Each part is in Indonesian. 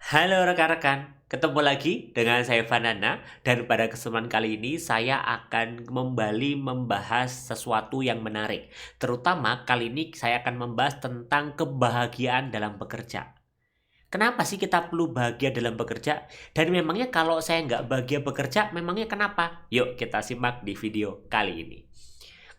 Halo rekan-rekan, ketemu lagi dengan saya Vanana dan pada kesempatan kali ini saya akan kembali membahas sesuatu yang menarik. Terutama kali ini saya akan membahas tentang kebahagiaan dalam bekerja. Kenapa sih kita perlu bahagia dalam bekerja? Dan memangnya kalau saya nggak bahagia bekerja, memangnya kenapa? Yuk kita simak di video kali ini.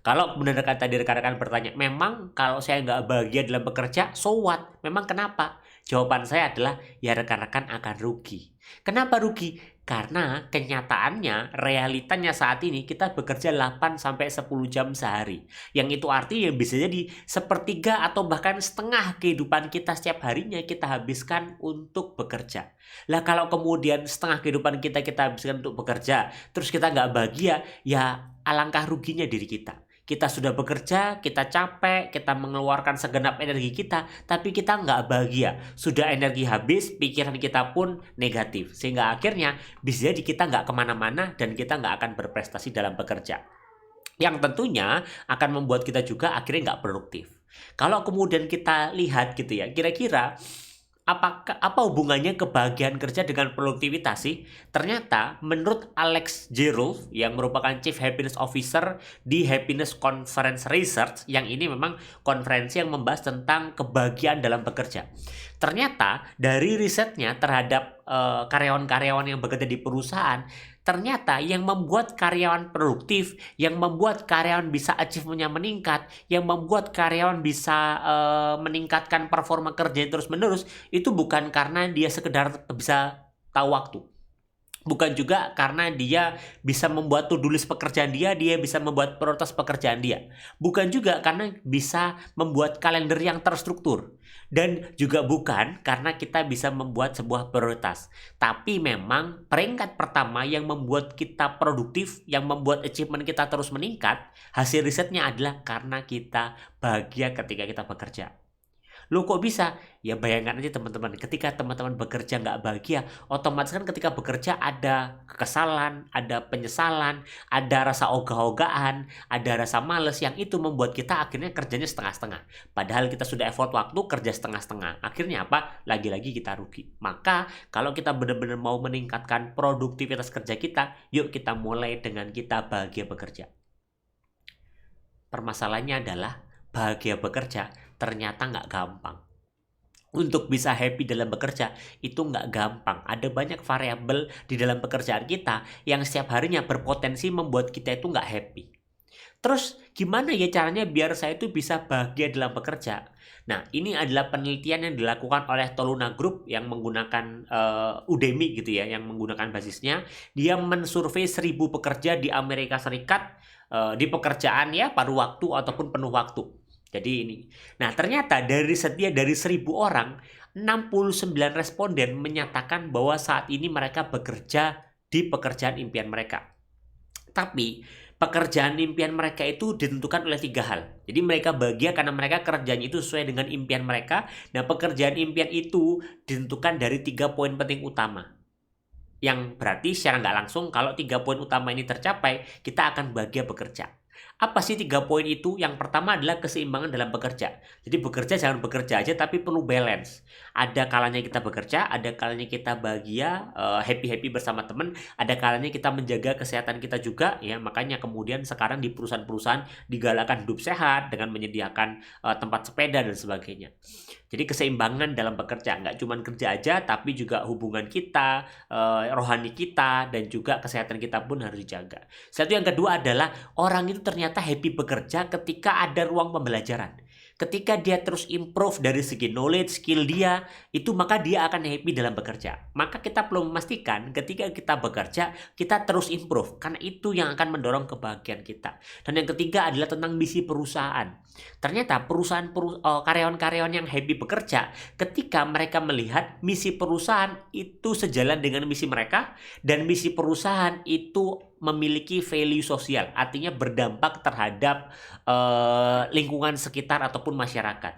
Kalau benar kata tadi rekan-rekan bertanya, memang kalau saya nggak bahagia dalam bekerja, so what? Memang kenapa? Jawaban saya adalah, ya rekan-rekan akan rugi. Kenapa rugi? Karena kenyataannya, realitanya saat ini kita bekerja 8-10 jam sehari. Yang itu artinya bisa jadi sepertiga atau bahkan setengah kehidupan kita setiap harinya kita habiskan untuk bekerja. Lah kalau kemudian setengah kehidupan kita habiskan untuk bekerja, terus kita nggak bahagia, ya alangkah ruginya diri kita. Kita sudah bekerja, kita capek, kita mengeluarkan segenap energi kita, tapi kita nggak bahagia. Sudah energi habis, pikiran kita pun negatif. Sehingga akhirnya bisa jadi kita nggak kemana-mana dan kita nggak akan berprestasi dalam bekerja. Yang tentunya akan membuat kita juga akhirnya nggak produktif. Kalau kemudian kita lihat gitu ya, kira-kira apa hubungannya kebahagiaan kerja dengan produktivitas sih? Ternyata menurut Alex Gerolf yang merupakan Chief Happiness Officer di Happiness Conference Research, yang ini memang konferensi yang membahas tentang kebahagiaan dalam bekerja. Ternyata dari risetnya terhadap karyawan-karyawan yang bekerja di perusahaan, ternyata yang membuat karyawan produktif, yang membuat karyawan bisa achieve-nya meningkat, yang membuat karyawan bisa meningkatkan performa kerja terus-menerus, itu bukan karena dia sekedar bisa tahu waktu. Bukan juga karena dia bisa membuat to-do list pekerjaan dia bisa membuat prioritas pekerjaan dia. Bukan juga karena bisa membuat kalender yang terstruktur. Dan juga bukan karena kita bisa membuat sebuah prioritas. Tapi memang peringkat pertama yang membuat kita produktif, yang membuat achievement kita terus meningkat, hasil risetnya adalah karena kita bahagia ketika kita bekerja. Loh kok bisa? Ya bayangkan aja teman-teman, ketika teman-teman bekerja nggak bahagia, otomatis kan ketika bekerja ada kekesalan, ada penyesalan, ada rasa ogah-ogahan, ada rasa males yang itu membuat kita akhirnya kerjanya setengah-setengah. Padahal kita sudah effort waktu kerja setengah-setengah. Akhirnya apa? Lagi-lagi kita rugi. Maka kalau kita benar-benar mau meningkatkan produktivitas kerja kita, yuk kita mulai dengan kita bahagia bekerja. Permasalahannya adalah bahagia bekerja ternyata nggak gampang. Untuk bisa happy dalam bekerja itu nggak gampang. Ada banyak variabel di dalam pekerjaan kita yang setiap harinya berpotensi membuat kita itu nggak happy. Terus gimana ya caranya biar saya itu bisa bahagia dalam bekerja? Nah, ini adalah penelitian yang dilakukan oleh Toluna Group yang menggunakan Udemy gitu ya, yang menggunakan basisnya. Dia mensurvei 1.000 pekerja di Amerika Serikat di pekerjaan ya paruh waktu ataupun penuh waktu. Jadi ini. Nah, ternyata dari 1.000 orang, 69 responden menyatakan bahwa saat ini mereka bekerja di pekerjaan impian mereka. Tapi pekerjaan impian mereka itu ditentukan oleh 3 hal. Jadi mereka bahagia karena mereka kerjanya itu sesuai dengan impian mereka. Nah, pekerjaan impian itu ditentukan dari 3 poin penting utama. Yang berarti secara nggak langsung kalau 3 poin utama ini tercapai, kita akan bahagia bekerja. Apa sih 3 poin itu? Yang pertama adalah keseimbangan dalam bekerja. Jadi bekerja jangan bekerja aja tapi perlu balance. Ada kalanya kita bekerja, ada kalanya kita bahagia, happy-happy bersama teman, ada kalanya kita menjaga kesehatan kita juga ya. Makanya kemudian sekarang di perusahaan-perusahaan digalakkan hidup sehat dengan menyediakan tempat sepeda dan sebagainya. Jadi keseimbangan dalam bekerja, nggak cuma kerja aja tapi juga hubungan kita, rohani kita, dan juga kesehatan kita pun harus dijaga. Satu yang kedua adalah orang itu ternyata happy bekerja ketika ada ruang pembelajaran. Ketika dia terus improve dari segi knowledge, skill dia, itu maka dia akan happy dalam bekerja. Maka kita perlu memastikan ketika kita bekerja, kita terus improve. Karena itu yang akan mendorong kebahagiaan kita. Dan yang ketiga adalah tentang misi perusahaan. Ternyata karyawan-karyawan yang happy bekerja, ketika mereka melihat misi perusahaan itu sejalan dengan misi mereka, dan misi perusahaan itu memiliki value sosial, artinya berdampak terhadap lingkungan sekitar ataupun masyarakat.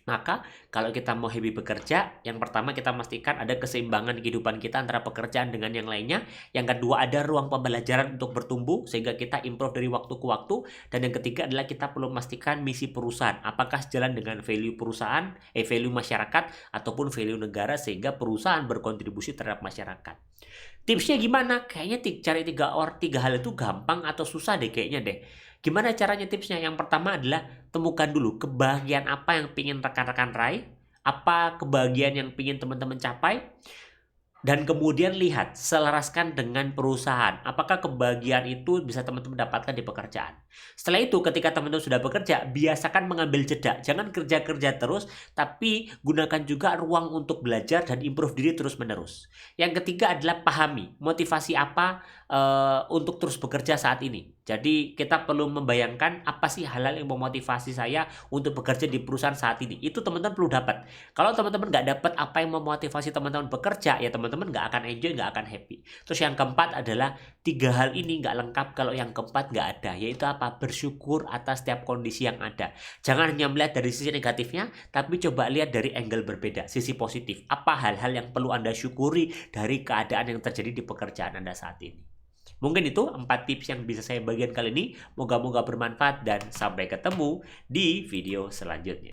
Maka kalau kita mau happy bekerja, yang pertama kita pastikan ada keseimbangan kehidupan kita antara pekerjaan dengan yang lainnya. Yang kedua ada ruang pembelajaran untuk bertumbuh sehingga kita improve dari waktu ke waktu. Dan yang ketiga adalah kita perlu memastikan misi perusahaan. Apakah sejalan dengan value perusahaan, value masyarakat ataupun value negara sehingga perusahaan berkontribusi terhadap masyarakat. Tipsnya gimana? Kayaknya cari tiga hal itu gampang atau susah deh kayaknya deh. Gimana caranya tipsnya? Yang pertama adalah temukan dulu kebahagiaan apa yang ingin rekan-rekan raih, apa kebahagiaan yang ingin teman-teman capai, dan kemudian lihat, selaraskan dengan perusahaan. Apakah kebahagiaan itu bisa teman-teman dapatkan di pekerjaan. Setelah itu, ketika teman-teman sudah bekerja, biasakan mengambil jeda. Jangan kerja-kerja terus, tapi gunakan juga ruang untuk belajar dan improve diri terus-menerus. Yang ketiga adalah pahami motivasi apa untuk terus bekerja saat ini. Jadi kita perlu membayangkan apa sih hal-hal yang memotivasi saya untuk bekerja di perusahaan saat ini. Itu teman-teman perlu dapat. Kalau teman-teman nggak dapat apa yang memotivasi teman-teman bekerja, ya teman-teman nggak akan enjoy, nggak akan happy. Terus yang keempat adalah 3 hal ini nggak lengkap kalau yang keempat nggak ada, yaitu apa? Bersyukur atas setiap kondisi yang ada. Jangan hanya melihat dari sisi negatifnya, tapi coba lihat dari angle berbeda, sisi positif. Apa hal-hal yang perlu Anda syukuri dari keadaan yang terjadi di pekerjaan Anda saat ini. Mungkin itu 4 tips yang bisa saya bagikan kali ini. Moga-moga bermanfaat dan sampai ketemu di video selanjutnya.